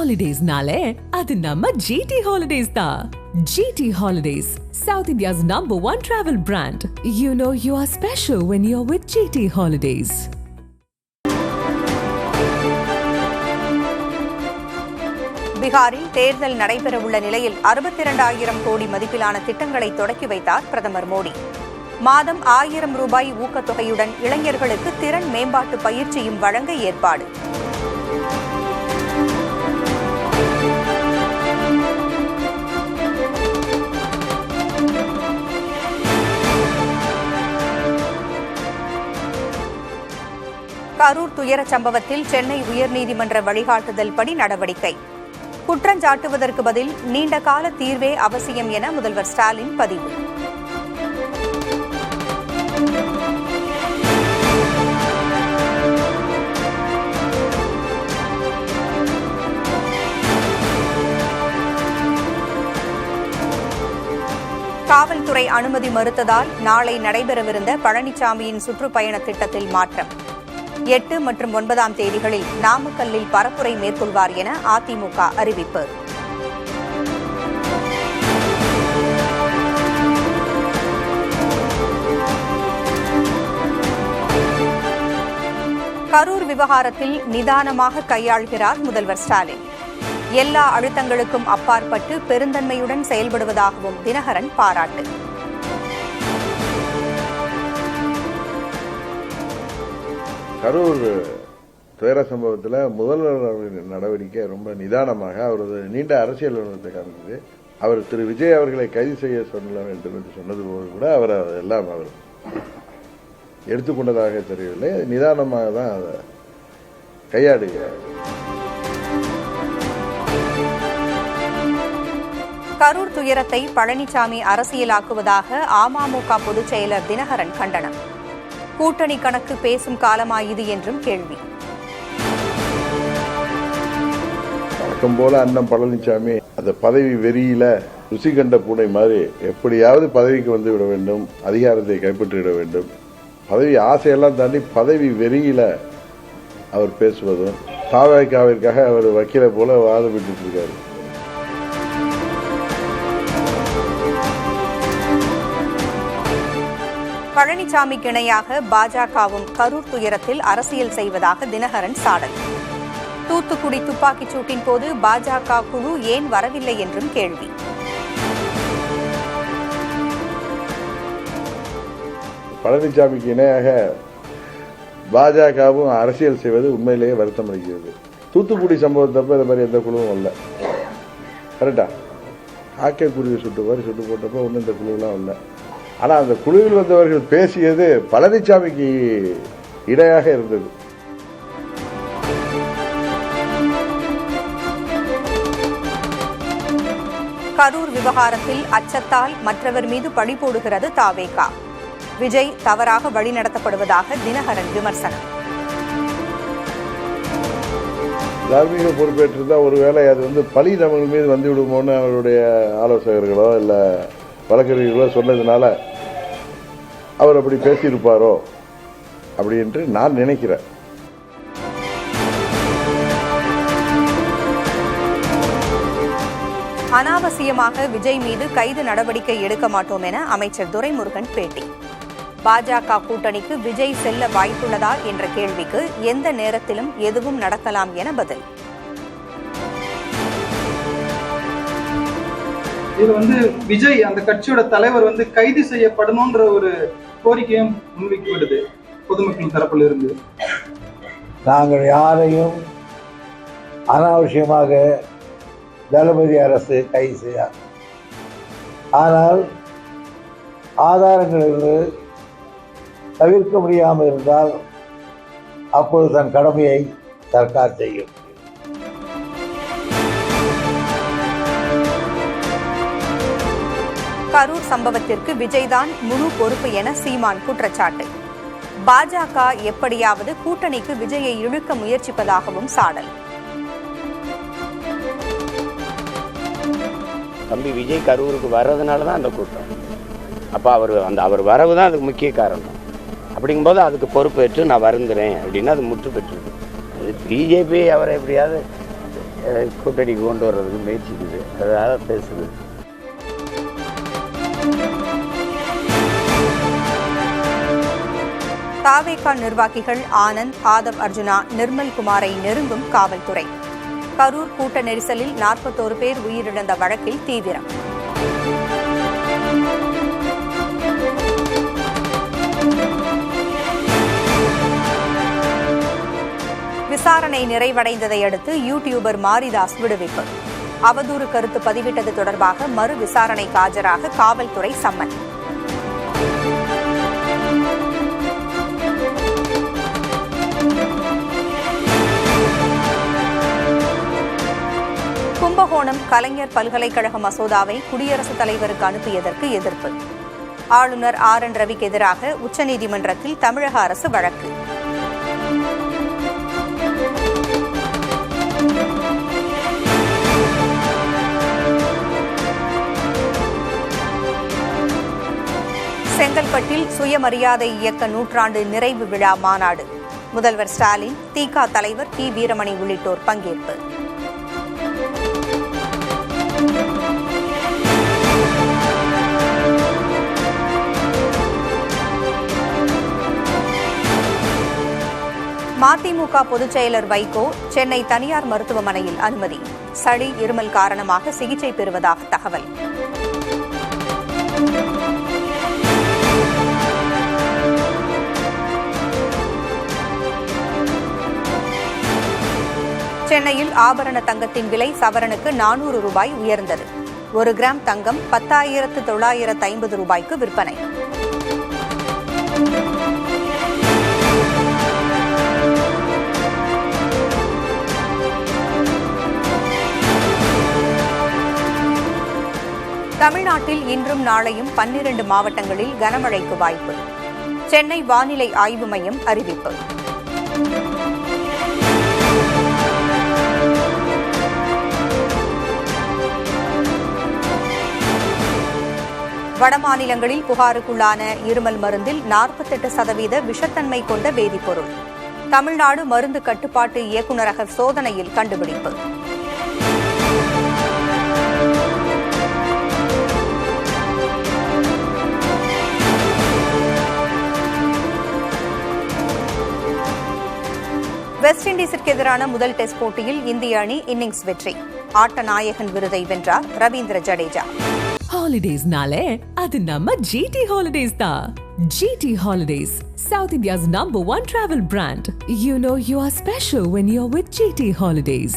Holidays-nale, adu namma GT Holidays da. GT Holidays, South India's #1 travel brand. You know you are special when you're with GT Holidays. பீகாரில் தேர்தல் நடைபெறவுள்ள நிலையில் 62,000 கோடி மதிப்பிலான திட்டங்களை தொடக்கி வைத்தார் பிரதமர் மோடி. மாதம் 1,000 ரூபாய் ஊக்கத்தொகையுடன் இளைஞர்களுக்கு திறன் மேம்பாட்டு பயிற்சியும் வழங்க ஏற்பாடு. கரூர் துயரச் சம்பவத்தில் சென்னை உயர்நீதிமன்ற வழிகாட்டுதல் படி நடவடிக்கை. குற்றஞ்சாட்டுவதற்கு பதில் நீண்டகால தீர்வே அவசியம் என முதல்வர் ஸ்டாலின் பதிவு. காவல்துறை அனுமதி மறுத்ததால் நாளை நடைபெறவிருந்த பழனிசாமியின் சுற்றுப்பயண திட்டத்தில் மாற்றம். 8 மற்றும் 9ஆம் தேதிகளில் நாமக்கல்லில் பரப்புரை மேற்கொள்வார் என அதிமுக அறிவிப்பு. கரூர் விவகாரத்தில் நிதானமாக கையாள்கிறார் முதல்வர் ஸ்டாலின். எல்லா அழுத்தங்களுக்கும் அப்பாற்பட்டு பெருந்தன்மையுடன் செயல்படுவதாகவும் தினகரன் பாராட்டு. கரூர் துயர சம்பவத்தில் முதல்வர் நடவடிக்கை ரொம்ப நிதானமாக அவரது நீண்ட அரசியல் அனுபவத்தை காமிக்குது. அவர் திரு விஜய் அவர்களை கைது செய்ய சொல்ல வேண்டும் என்று சொன்னது போது கூட அவர் அதெல்லாம் அவர் எடுத்துக்கொண்டதாக தெரியவில்லை. நிதானமாக தான் அதை கையாடுகிறார். கரூர் துயரத்தை பழனிசாமி அரசியலாக்குவதாக அமமுக பொதுச் செயலர் தினகரன் கண்டனம். கூட்டணி கணக்கு பேசும் காலமா இது என்றும் கேள்வி. வழக்கம் போல அண்ணன் பழனிசாமி அந்த பதவி வெறியில ருசி கண்ட பூனை மாதிரி எப்படியாவது பதவிக்கு வந்து விட வேண்டும், அதிகாரத்தை கைப்பற்றிவிட வேண்டும், பதவி ஆசையெல்லாம் தாண்டி பதவி வெறியில அவர் பேசுவதும் தாவேகாவிற்காக அவர் வக்கீலை போல வாதப்பட்டு இருக்காரு. பழனிசாமிக்கு இணையாக பாஜகவும் கரூர் துயரத்தில் அரசியல் செய்வதாக தினகரன் சாடல். தூத்துக்குடி துப்பாக்கிச் சூட்டின் போது பாஜக குழு ஏன் வரவில்லை என்றும் கேள்வி. பழனிசாமிக்கு இணையாக பாஜகவும் அரசியல் செய்வது உண்மையிலேயே வருத்தம் அளிக்கிறது. தூத்துக்குடி சம்பவத்தப்ப இந்த மாதிரி எந்த குழுவும் இல்லை. கரெக்டா? ஆக்கைக்குருவி சுட்டு போட்டப்போ ஒன்றும் இந்த குழுவெல்லாம் இல்லை. ஆனால் அந்த குழுவில் வந்தவர்கள் பேசியது பழனிசாமிக்கு இடையாக இருந்தது. கரூர் விவகாரத்தில் அச்சத்தால் மற்றவர் மீது பழி போடுகிறது தாவேகா. விஜய் தவறாக வழிநடத்தப்படுவதாக தினகரன் விமர்சனம். தார்மீக பொறுப்பேற்றிருந்தா ஒருவேளை அது பழி நம்ம மீது வந்து விடுமோன்னு அவருடைய ஆலோசகர்களோ இல்லை வழக்கறிஞர்களோ சொன்னதுனால அவர் அப்படி பேசியிருப்பாரோ அப்படி என்று நான் நினைக்கிறேன். அனாவசியமாக விஜய் மீது கைது நடவடிக்கை எடுக்க மாட்டோம் என அமைச்சர் துரைமுருகன் பேட்டி. பாஜக கூட்டணிக்கு விஜய் செல்ல வாய்ப்புள்ளதா என்ற கேள்விக்கு எந்த நேரத்திலும் எதுவும் நடக்கலாம் என பதில். இது விஜய் அந்த கட்சியோட தலைவர் கைது செய்யப்படணும்ன்ற ஒரு கோரிக்கையும் முன்வைக்கப்படுது பொதுமக்கள் தரப்பில் இருந்து. நாங்கள் யாரையும் அனாவசியமாக தளபதி அரசு கைது செய்யாது. ஆனால் ஆதாரங்களிலிருந்து தவிர்க்க முடியாமல் இருந்தால் அப்போது தன் கடமையை சர்க்கார் செய்யும். கரூர் சம்பவத்திற்கு விஜய்தான் முழு பொறுப்பு என சீமான் குற்றச்சாட்டு. பாஜக எப்படியாவது கூட்டணிக்கு விஜயை இழுக்க முயற்சிப்பதாகவும் சாடல். தம்பி விஜய் கரூருக்கு வர்றதுனால தான் அந்த கூட்டம். அப்போ அவர் வரவு தான் அதுக்கு முக்கிய காரணம். அப்படிங்கும்போது அதுக்கு பொறுப்பேற்று நான் வருந்துறேன் அப்படின்னா அது முற்று பெற்றது. அது பிஜேபி அவரை எப்படியாவது கூட்டணிக்கு கொண்டு வர்றதுக்கு முயற்சிக்குது, அதாக பேசுது. தாவேகா நிர்வாகிகள் ஆனந்த், ஆதவ் அர்ஜுனா, நிர்மல் குமாரை நெருங்கும் காவல்துறை. கரூர் கூட்ட நெரிசலில் 41 பேர் உயிரிழந்த வழக்கில் தீவிரம். விசாரணை நிறைவடைந்ததை அடுத்து யூடியூபர் மாரிதாஸ் விடுவிப்பு. அவதூறு கருத்து பதிவிட்டது தொடர்பாக மறு விசாரணைக்கு ஆஜராக காவல்துறை சம்மன். கும்பகோணம் கலைஞர் பல்கலைக்கழக மசோதாவை குடியரசுத் தலைவருக்கு அனுப்பியதற்கு எதிர்ப்பு. ஆளுநர் RN ரவிக்கு எதிராக உச்சநீதிமன்றத்தில் தமிழக அரசு வழக்கு. செங்கல்பட்டில் சுயமரியாதை இயக்க நூற்றாண்டு நிறைவு விழா மாநாடு. முதல்வர் ஸ்டாலின், திக தலைவர் கி. வீரமணி உள்ளிட்டோர் பங்கேற்பு. மதிமுக பொதுச் செயலர் வைகோ சென்னை தனியார் மருத்துவமனையில் அனுமதி. சளி, இருமல் காரணமாக சிகிச்சை பெறுவதாக தகவல். சென்னையில் ஆபரண தங்கத்தின் விலை சவரனுக்கு 400 ரூபாய் உயர்ந்தது. 1 கிராம் தங்கம் 10,950 ரூபாய்க்கு விற்பனை. தமிழ்நாட்டில் இன்றும் நாளையும் 12 மாவட்டங்களில் கனமழைக்கு வாய்ப்பு. சென்னை வானிலை ஆய்வு மையம் அறிவிப்பு. வடமாநிலங்களில் புகாருக்குள்ளான இருமல் மருந்தில் 48% விஷத்தன்மை கொண்ட வேதிப்பொருள். தமிழ்நாடு மருந்து கட்டுப்பாட்டு இயக்குநரக சோதனையில் கண்டுபிடிப்பு. வெஸ்ட் இண்டீஸிற்கு எதிரான முதல் டெஸ்ட் போட்டியில் இந்திய அணி இன்னிங்ஸ் வெற்றி. ஆட்ட நாயகன் விருதை வென்றார் ரவீந்திர ஜடேஜா. ஹாலிடேஸ்னாலே அது நம்ம GT Holidays தான். GT Holidays, South India's #1 travel brand. You know you are special when you're with GT Holidays.